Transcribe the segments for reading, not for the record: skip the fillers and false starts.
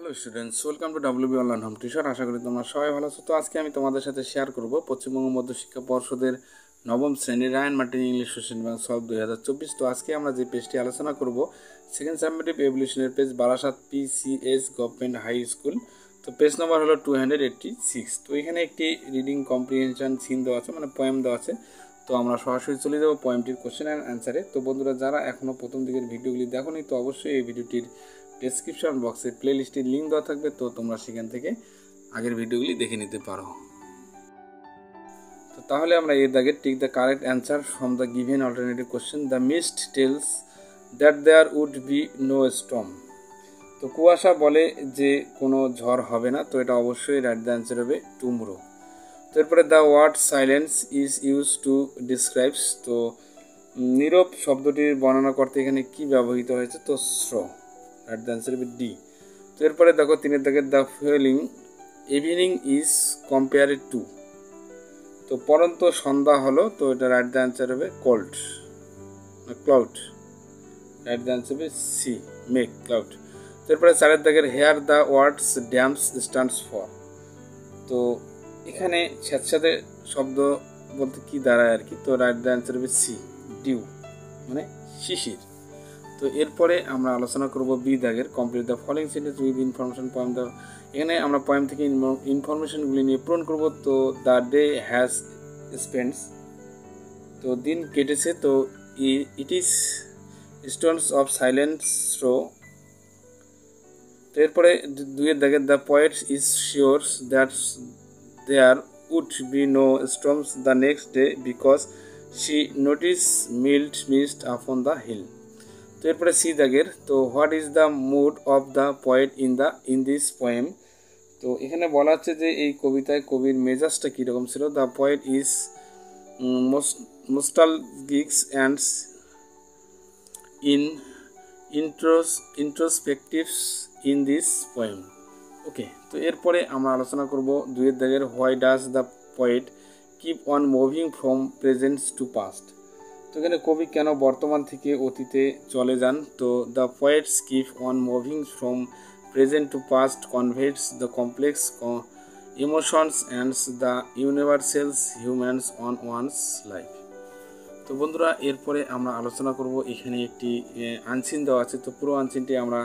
Hello students, welcome to WB online home tuition. আশা করি তোমরা সবাই ভালো আছো। তো আজকে আমি তোমাদের সাথে শেয়ার করব পশ্চিমবঙ্গ মধ্য শিক্ষা পর্ষদের নবম শ্রেণীর Ryan Martin English question bank solve 2024। তো আজকে আমরা যে পেজটি আলোচনা করব সেকেন্ড সাবমিটিভ এভলিউশনের page, Barasat PCS government high school. তো পেজ নাম্বার হলো 286। তো এখানে একটি রিডিং কম্প্রিহেনশন সিন দেওয়া আছে, মানে পোয়েম দেওয়া আছে। তো আমরা সরাসরি চলে যাব পোয়েমটির কোশ্চেন অ্যান্ড অ্যান্সারে। তো বন্ধুরা, যারা এখনও প্রথম দিকের ভিডিওগুলি দেখোনি, তো অবশ্যই এই ভিডিওটির ডেসক্রিপশন বক্সে প্লেলিস্টের লিঙ্ক দেওয়া থাকবে, তো তোমরা সেখান থেকে আগের ভিডিওগুলি দেখে নিতে পারো। তো তাহলে আমরা এর দাগে tick the correct answer from the given alternative question. The mist tells that there would be no storm. তো কুয়াশা বলে যে কোনো ঝড় হবে না, তো এটা অবশ্যই রাইট দ্য অ্যান্সার হবে টুমরো। তো এরপরে the word silence is use to describes. তো নীরব শব্দটির বর্ণনা করতে এখানে কি ব্যবহৃত হয়েছে? তো স্র। রাইট দ্য অ্যান্সার হবে ডি। তো এরপরে দেখো তিনের দাগে the falling evening is compared to. তো পরন্ত সন্ধ্যা হলো, তো এটা রাইট দ্য অ্যান্সার হবে cold, cloud. Right the answer হবে সি, মেক, ক্লাউড। তো এরপরে চারের দাগের here the words damps stands for. তো এখানে স্যাঁতস্যাঁতে শব্দ বলতে কি দাঁড়ায় আর কি? তো রাইট দ্য অ্যান্সার হবে সি, ডিউ, মানে শিশির। তো এরপরে আমরা আলোচনা করব বি দাগের complete the following sentence with information poem. The এখানে আমরা পয়েম থেকে ইনফরমেশনগুলি নিয়ে পূরণ করব। তো দ্য ডে হ্যাজ স্পেন্ডস, তো দিন কেটেছে। তো it is stones of silence throw. তো এরপরে দুইয়ের দাগের the poet is sure that there would be no storms the next day because she notice mild mist upon the hill. তো এরপরে সি দাগের, তো what is the mood of the poet in this poem. তো এখানে বলা হচ্ছে যে এই কবিতায় কবির মেজাজটা কীরকম ছিল। The poet is nostalgic and introspectives in this poem. ওকে, তো এরপরে আমরা আলোচনা করব দুইয়ের দাগের why does the poet keep on moving from present to past. তো এখানে কবি কেন বর্তমান থেকে অতীতে চলে যান? তো the poets keep on moving from present to past conveys the complex emotions and the universals humans on one's life. তো বন্ধুরা, এরপরে আমরা আলোচনা করব এখানে একটি আনসিন দেওয়া আছে। তো পুরো আনসিনটি আমরা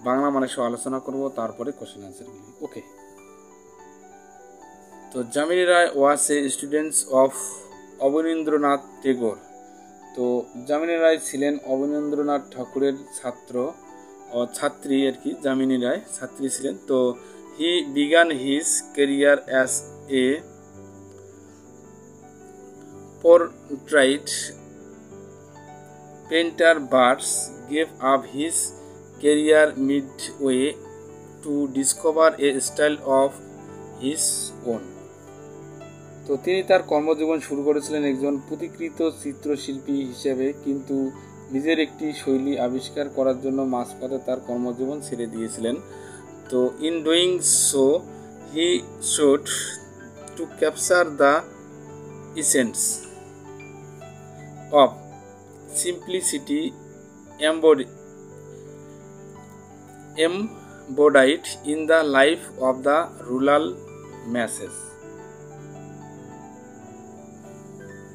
বাংলা মানে সহ আলোচনা করব, তারপরে কোশ্চেন আনসারগুলি। ওকে, তো যামিনী রায় ওয়াজ এ স্টুডেন্টস অফ অবনীন্দ্রনাথ টেগোর। তো যামিনী রায় ছিলেন অবনীন্দ্রনাথ ঠাকুরের ছাত্র ও ছাত্রী আর কি। যামিনী রায় ছাত্রী ছিলেন। তো he began his career as a portrait painter but gave up his career midway to discover a style of his own. তো তিনি তার কর্মজীবন শুরু করেছিলেন একজন পুঁথিকৃত চিত্রশিল্পী হিসেবে, কিন্তু নিজের একটি শৈলী আবিষ্কার করার জন্য মাঝপথে তার কর্মজীবন ছেড়ে দিয়েছিলেন। তো in doing so he should two capture the essence of simplicity embodied in the life of the rural masses.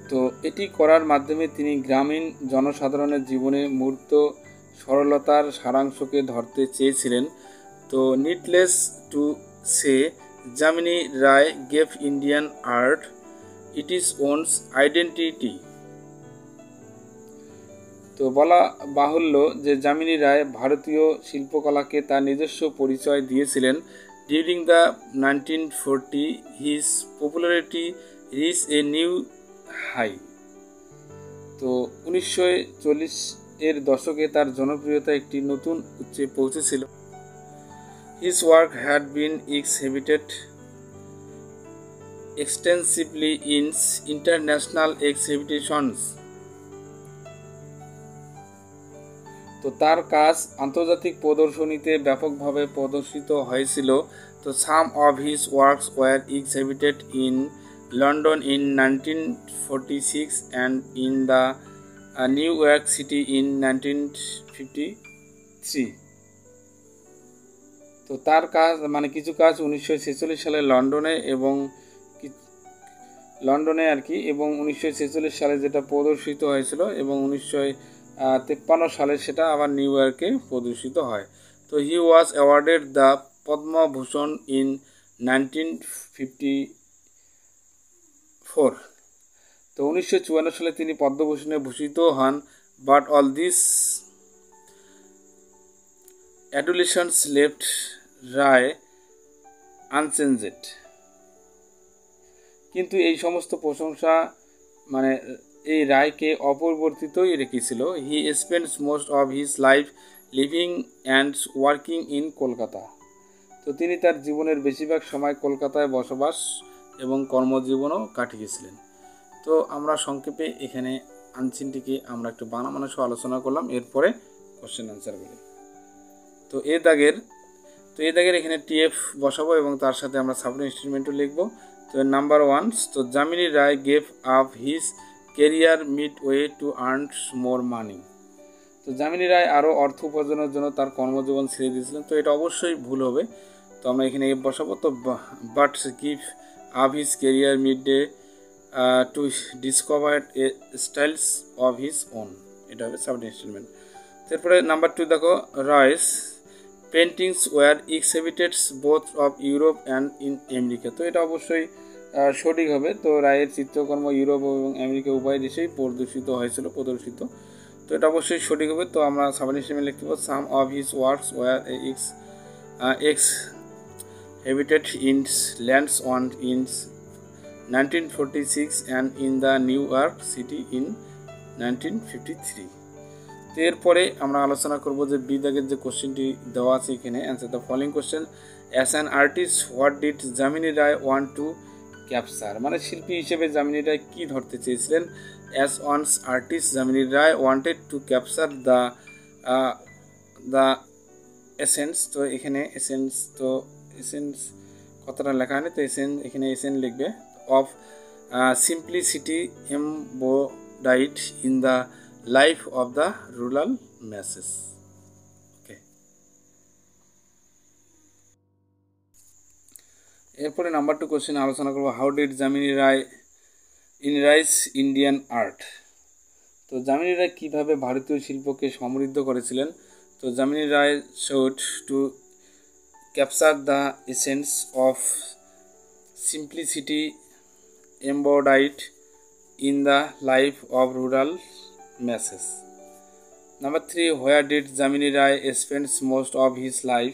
তো এটি করার মাধ্যমে তিনি গ্রামীণ জনসাধারণের জীবনে মূর্ত সরলতার সারাংশকে ধরতে চেয়েছিলেন। তো needless to say, Jamini Roy gave Indian art it is owns identity. তো বলা বাহুল্য যে যামিনী রায় ভারতীয় শিল্পকলাকে তার নিজস্ব পরিচয় দিয়েছিলেন। During the 1940 his popularity reach a new high. তো 1940-এর দশকে তার জনপ্রিয়তা একটি নতুন উচ্চে পৌঁছেছিল। His work had been exhibited extensively in international exhibitions. তো তার কাজ আন্তর্জাতিক প্রদর্শনীতে ব্যাপকভাবে প্রদর্শিত হয়েছিল। তো some of his works were exhibited in London in 1946 and in the New York city in 1953. তো তার কাজ মানে কিছু কাজ 1946 সালে লন্ডনে আর কি, এবং 1946 সালে যেটা প্রদর্শিত হয়েছিল, এবং 1953 সালে সেটা আবার নিউ ইয়র্কে প্রদর্শিত হয়। তো he was awarded the Padma Bhushan in 1954। তো 1954 সালে তিনি পদ্মভূষণে ভূষিত হন। But all this adulations left Roy unchanged. কিন্তু এই সমস্ত প্রশংসা মানে এই রায়কে অপরিবর্তিতই রেখেছিল। He spends most of his life living and working in Kolkata. তো তিনি তার জীবনের বেশিরভাগ সময় কলকাতায় বসবাস এবং কর্মজীবনও কাটিয়েছিলেন। তো আমরা সংক্ষেপে এখানে আনচিনটিকে আমরা একটু বানামানা সহ আলোচনা করলাম, এরপরে কোশ্চেন আনসারগুলি। তো এ দাগের এখানে টিএফ বসাবো এবং তার সাথে আমরা সাবঅর্ডিনেট স্টেটমেন্টও লিখবো। তো নাম্বার 1, তো Jamini Roy gave up his career mid way to earn more money. তো যামিনী রায় আরও অর্থ উপার্জনের জন্য তার কর্মজীবন ছেড়ে দিয়েছিলেন। তো এটা অবশ্যই ভুল হবে, তো আমরা এখানে এফ বসাবো। তো but give up his career mid day to discover a styles of his own, এটা হবে সাবঅর্ডিনেট স্টেটমেন্ট। তারপরে নাম্বার 2 দেখো, Roy's paintings were exhibited both of Europe and in America. তো এটা অবশ্যই সঠিক হবে। তো রায়ের চিত্রকর্ম ইউরোপ এবং আমেরিকা উভয় দেশেই প্রদর্শিত। তো এটা অবশ্যই সঠিক হবে। তো আমরা সাবঅর্ডিনেট স্টেটমেন্ট লিখতে পারবো, some of his works were exhibited in lands on in 1946 and in the New York City in 1953। তো এরপরে আমরা আলোচনা করব যে বি দাগের যে কোশ্চেনটি দেওয়া আছে এখানে, answer the following question. As an artist what did Jamini Roy want to capture, মানে শিল্পী হিসেবে যামিনী রায় কী ধরতে চেয়েছিলেন। As ones artist Jamini Roy wanted to capture the essence. তো এখানে এসেন্স কতটা লেখা হয়নি, তো এখানে এসেন্স লিখবে, of simplicity embodied in the life of the rural masses. Okay, এরপরে নাম্বার 2 কোশ্চেন আলোচনা করবো, how did Jamini Roy enrich Indian art. তো যামিনী রায় কীভাবে ভারতীয় শিল্পকে সমৃদ্ধ করেছিলেন। তো Jamini Roy sought to capture the essence of simplicity embodied in the life of rural masses. Number 3, where did Jamini Roy spends most of his life.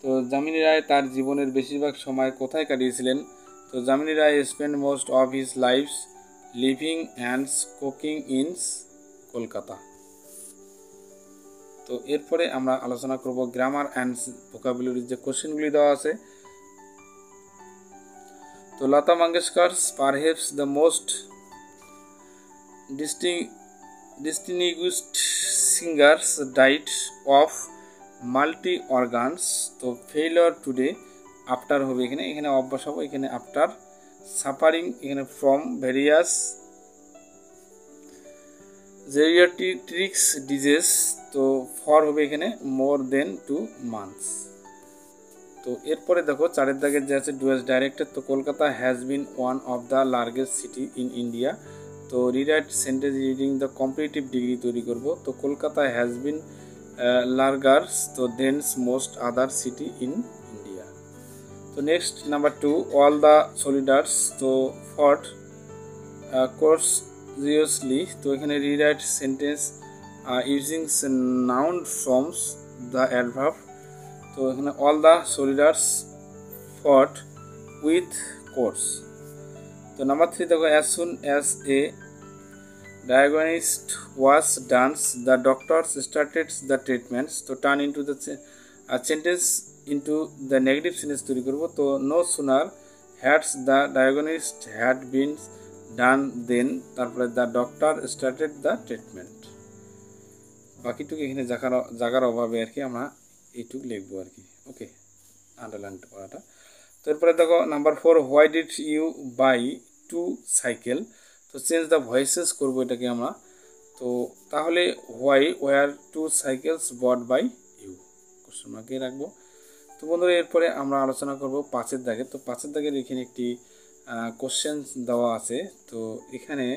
তো যামিনী রায় তার জীবনের বেশিরভাগ সময় কোথায় কাটিয়েছিলেন। তো Jamini Roy spend most of his life living and cooking in Kolkata. তো এরপরে আমরা আলোচনা করব গ্রামার অ্যান্ড ভোকাবুলারির যে কোশ্চেনগুলি দেওয়া আছে। তো Lata Mangeshkar perhaps the most distinguished singers died of multi organs। তো ফেইলিওর টুডে আফটার হবে এখানে অফ বসাবো, এখানে আফটার সাফারিং, এখানে ফ্রম ভেরিয়াস জেরিয়াট্রিক্স ডিজিজ। তো ফর হবে এখানে মোর দেন 2 months। তো এরপরে দেখো 4 দাগের যে আছে, ডুয়েস ডাইরেক্টর। তো Kolkata has been one of the largest city in India. তো rewrite sentence reading the comparative degree তৈরি করব। তো কলকাতা হ্যাজ বিন লার্গার্স তো than most other city in India. তো next number 2, all the soldiers. তো ফট কোর্সিয়াসলি। তো এখানে rewrite sentence using noun forms the adverb. তো এখানে অল দ্য সলিডার্স ফট উইথ কোর্স। তো নাম্বার 3 দেখো, as soon as a diagnosed was done, the doctors started the treatments। তো turn into the sentence into the negative sentence তৈরি করবো। তো no sooner had the diagnosis had been done then, তারপরে the doctor started the treatment. বাকিটুকু এখানে জায়গার অভাবে আর কি আমরা এইটুকু লিখবো আর কি। ওকে, আন্ডারলাইন করাটা। তো এরপরে দেখো number 4, why did you buy 2 cycle. তো চেঞ্জ দ্য ভয়েসেস করবো এটাকে আমরা। তো তাহলে why were 2 cycles bought by you, question মার্কে রাখবো। তো তো বন্ধুরা এরপরে আমরা আলোচনা করব 5-এর দাগে। তো 5-এর দাগের এখানে একটি কোশ্চেন দেওয়া আছে। তো এখানে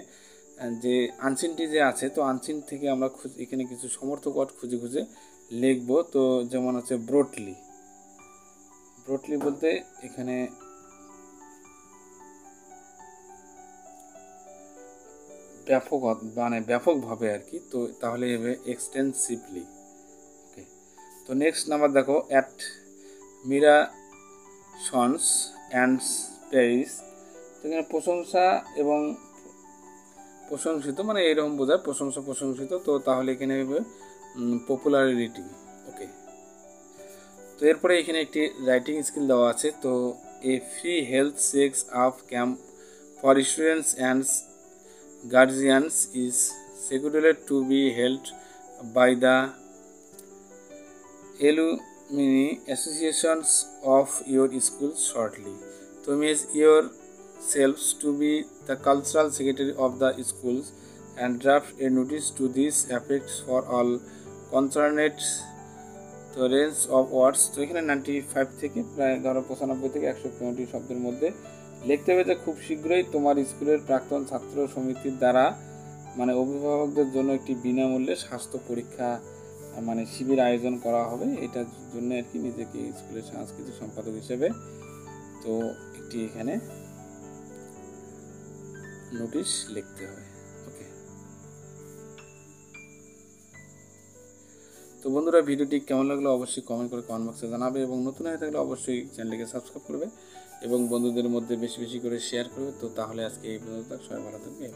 যে আনসিনটি যে আছে, তো আনসিন থেকে আমরা এখানে কিছু সমর্থক ওয়ার্ড খুঁজে খুঁজে লিখব। তো যেমন হচ্ছে ব্রডলি। ব্রডলি বলতে এখানে ব্যাপক, মানে ব্যাপকভাবে আর কি। তো তাহলে হবে এক্সটেন্সিভলি। ওকে। তো নেক্সট নাম্বার দেখো, অ্যাডমিরাশনস অ্যান্ড প্রেইজ। তো এখানে প্রশংসা এবং প্রশংসিত, মানে এরকম বোঝায় প্রশংসা প্রশংসিত। তো তাহলে এখানে হবে পপুলারিটি। ওকে। তো এরপরে এখানে একটি রাইটিং স্কিল দেওয়া আছে। তো এ free health checks up camp for students and guardians is scheduled to be held by the alumni associations of your school shortly. To make yourselves to be the cultural secretary of the schools and draft a notice to this effect for all concerned. তো range of words, তো এখানে 95 থেকে প্রায় ধরো 95 থেকে 115 শব্দের মধ্যে লিখতে হবে যে খুব শীঘ্রই তোমার স্কুলের প্রাক্তন ছাত্র সমিতির দ্বারা, মানে অভিভাবকদের জন্য একটি বিনামূল্যে স্বাস্থ্য পরীক্ষা মানে শিবির আয়োজন করা হবে। এটার জন্য আর কি নিজেকে স্কুলের সাংস্কৃতিক সম্পাদক হিসেবে তো একটি এখানে নোটিশ লিখতে হবে। ওকে। তো বন্ধুরা ভিডিওটি কেমন লাগলো অবশ্যই কমেন্ট করে কমেন্ট বক্সে জানাবে, এবং নতুন হয়ে থাকলে অবশ্যই চ্যানেলটিকে সাবস্ক্রাইব করবে এবং বন্ধুদের মধ্যে বেশি বেশি করে শেয়ার করবে। তো তাহলে আজকে এই পর্যন্ত, সবাই ভালো থাকবে।